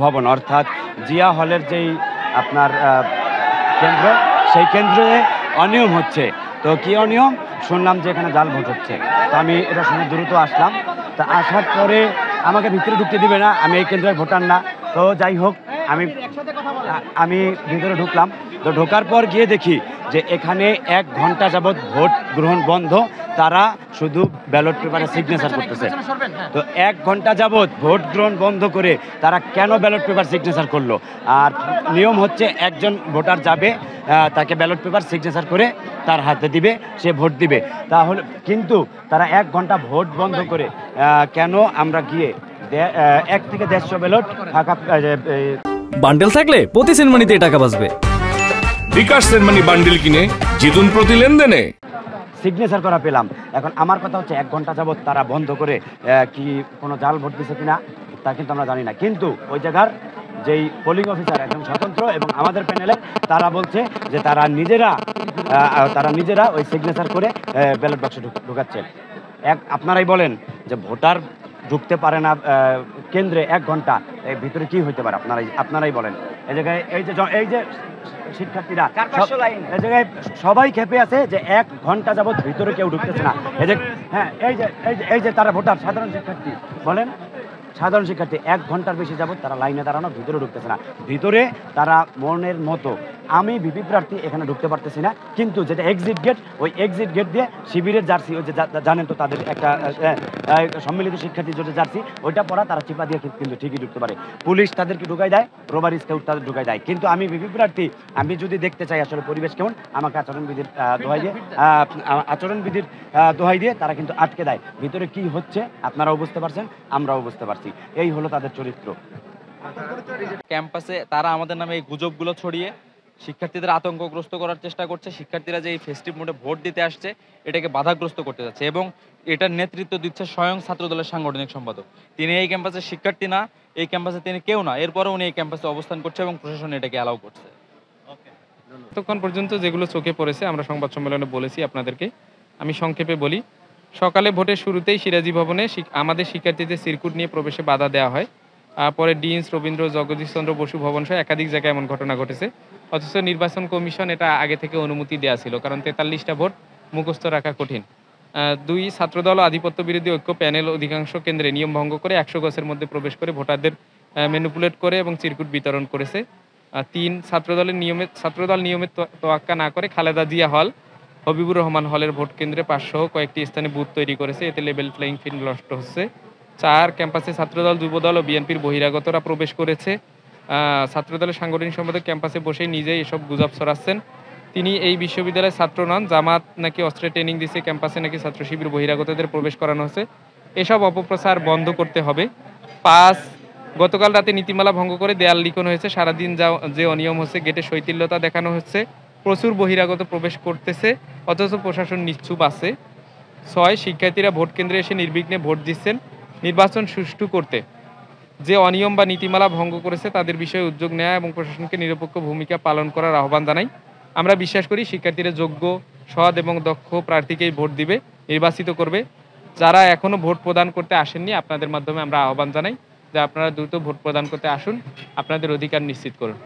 ভবন অর্থাৎ জিয়া হলের যেই আপনার কেন্দ্র, সেই কেন্দ্রে অনিয়ম হচ্ছে। তো কি অনিয়ম শুনলাম যে এখানে জাল ভোট হচ্ছে। তো আমি এটা শুনে দ্রুত আসলাম। তা আসার পরে আমাকে ভিতরে ঢুকতে দিবে না, আমি এই কেন্দ্রের ভোটার না। তো যাই হোক, আমি ভিতরে ঢুকলাম। তো ঢোকার পর গিয়ে দেখি যে এখানে 1 ঘন্টা যাবৎ ভোট গ্রহণ বন্ধ, তারা শুধু ব্যালট পেপারে সিগনেচার করতেছে। তো 1 ঘন্টা যাবৎ ভোট গ্রহণ বন্ধ করে তারা কেন ব্যালট পেপার সিগনেচার করলো? আর নিয়ম হচ্ছে একজন ভোটার যাবে, তাকে ব্যালট পেপার সিগনেচার করে তার হাতে দিবে, সে ভোট দিবে। তাহলে কিন্তু তারা 1 ঘন্টা ভোট বন্ধ করে কেন আমরা গিয়ে 1 থেকে 150 ব্যালট ফাঁকা বান্ডেল থাকলে প্রতি সেনমানিতে টাকা বাঁচবে। বিকাশ সেনমানি বান্ডেল কিনে জিতুন প্রতি লেনদেনে। সিগনেচার করা পেলাম। এখন আমার কথা হচ্ছে 1 ঘন্টা যাবৎ তারা বন্ধ করে কি কোনো জাল ভোট দিছে কিনা তা কিন্তু আমরা জানি না। কিন্তু ওই জায়গার যেই পোলিং অফিসার একদম স্বতন্ত্র এবং আমাদের প্যানেলে তারা বলছে যে তারা নিজেরা ওই সিগনেচার করে ব্যালট বাক্সে ঢুকাচ্ছে। আপনারাই বলেন যে ভোটার ঢুকতে পারে না কেন্দ্রে 1 ঘন্টা, এর ভিতরে কি হইতে পারে? আপনারাই বলেন। এই জায়গায় এই যে শিক্ষার্থীরা এই জায়গায় সবাই খেপে আছে যে 1 ঘন্টা যাবৎ ভিতরে কেউ ঢুকতেছে না। এই যে হ্যাঁ, এই যে তারা ভোটার সাধারণ শিক্ষার্থী, বলেন সাধারণ শিক্ষার্থী 1 ঘন্টার বেশি যাবৎ তারা লাইনে দাঁড়ানো, ভিতরে ঢুকতেছে না। ভিতরে তারা মনের মতো, আমি ভিপি প্রার্থী এখানে ঢুকতে পারতেছি না, কিন্তু যেটা এক্সিট গেট, ওই এক্সিট গেট দিয়ে শিবিরের জার্সি, ওই যে জানেন তো তাদের একটা সম্মিলিত শিক্ষার্থী যেটা জার্সি, ওইটা পরা তারা চিপা দিয়ে কিন্তু ঠিকই ঢুকতে পারে। পুলিশ তাদেরকে ঢুকাই দেয়, রোভার স্কাউট তাদের ঢুকাই দেয়। কিন্তু আমি ভিপি প্রার্থী, আমি যদি দেখতে চাই আসলে পরিবেশ কেমন, আমাকে আচরণবিধির দোহাই দিয়ে তারা কিন্তু আটকে দেয়। ভিতরে কি হচ্ছে আপনারাও বুঝতে পারছেন, আমরাও বুঝতে পারছি। এই হলো তাদের চরিত্র। ক্যাম্পাসে তারা আমাদের নামে এই গুজবগুলো ছড়িয়ে শিক্ষার্থীদের আতঙ্কগ্রস্ত করার চেষ্টা করছে। শিক্ষার্থীরা যে এই ফেস্টিভ মোডে ভোট দিতে আসছে, এটাকে বাধাগ্রস্ত করতে যাচ্ছে এবং এটার নেতৃত্ব দিচ্ছে স্বয়ং ছাত্রদলের সাংগঠনিক সম্পাদক। তিনি এই ক্যাম্পাসের শিক্ষার্থী না, এই ক্যাম্পাসে তিনি কেউ না, এরপরে উনি এই ক্যাম্পাসে অবস্থান করছে এবং প্রশাসন এটাকে অ্যালাউ করছে। এতক্ষণ পর্যন্ত যেগুলো চোখে পড়েছে আমরা সংবাদ সম্মেলনে বলেছি আপনাদেরকে। আমি সংক্ষেপে বলি, সকালে ভোটের শুরুতেই সিরাজি ভবনে আমাদের শিক্ষার্থীদের সিরকুট নিয়ে প্রবেশে বাধা দেওয়া হয়। পরে ডিএনস, রবীন্দ্র, জগদীশচন্দ্র বসু ভবন সহ একাধিক জায়গায় এমন ঘটনা ঘটেছে। অথচ নির্বাচন কমিশন এটা আগে থেকে অনুমতি দেওয়া ছিল, কারণ 43টা ভোট মুখস্থ রাখা কঠিন। 2, ছাত্রদল ও আধিপত্য বিরোধী ঐক্য প্যানেল অধিকাংশ কেন্দ্রে নিয়ম ভঙ্গ করে 100 গজের মধ্যে প্রবেশ করে ভোটারদের ম্যানিপুলেট করে এবং চিরকুট বিতরণ করেছে। 3, ছাত্রদল নিয়মের তোয়াক্কা না করে খালেদা জিয়া হল, হবিবুর রহমান হলের ভোট কেন্দ্রে 500 কয়েকটি স্থানে বুথ তৈরি করেছে, এতে লেভেল প্লেইং ফিল্ড নষ্ট হচ্ছে। 4, ক্যাম্পাসে ছাত্রদল, যুবদল ও বিএনপির বহিরাগতরা প্রবেশ করেছে। ছাত্রদলের সাংগঠনিক সম্পাদক ক্যাম্পাসে বসেই নিজেই এসব গুজব ছড়াচ্ছেন। তিনি এই বিশ্ববিদ্যালয়ের ছাত্র নন, জামাত নাকি অস্ত্রের ট্রেনিং দিচ্ছে, ক্যাম্পাসে নাকি ছাত্র শিবির বহিরাগতদের প্রবেশ করানো হচ্ছে। এসব অপপ্রচার বন্ধ করতে হবে। 5, গতকাল রাতে নীতিমালা ভঙ্গ করে দেয়াল লিখন হয়েছে। সারাদিন যে অনিয়ম হচ্ছে, গেটে শৈথিল্যতা দেখানো হচ্ছে, প্রচুর বহিরাগত প্রবেশ করতেছে, অথচ প্রশাসন নিশ্চুপ আছে। 6, শিক্ষার্থীরা ভোট কেন্দ্রে এসে নির্বিঘ্নে ভোট দিচ্ছেন। নির্বাচন সুষ্ঠু করতে যে অনিয়ম বা নীতিমালা ভঙ্গ করেছে তাদের বিষয়ে উদ্যোগ নেওয়া এবং প্রশাসনকে নিরপেক্ষ ভূমিকা পালন করার আহ্বান জানাই। আমরা বিশ্বাস করি শিক্ষার্থীরা যোগ্য, সৎ এবং দক্ষ প্রার্থীকেই ভোট দিবে, নির্বাচিত করবে। যারা এখনও ভোট প্রদান করতে আসেননি, আপনাদের মাধ্যমে আমরা আহ্বান জানাই যে আপনারা দ্রুত ভোট প্রদান করতে আসুন, আপনাদের অধিকার নিশ্চিত করুন।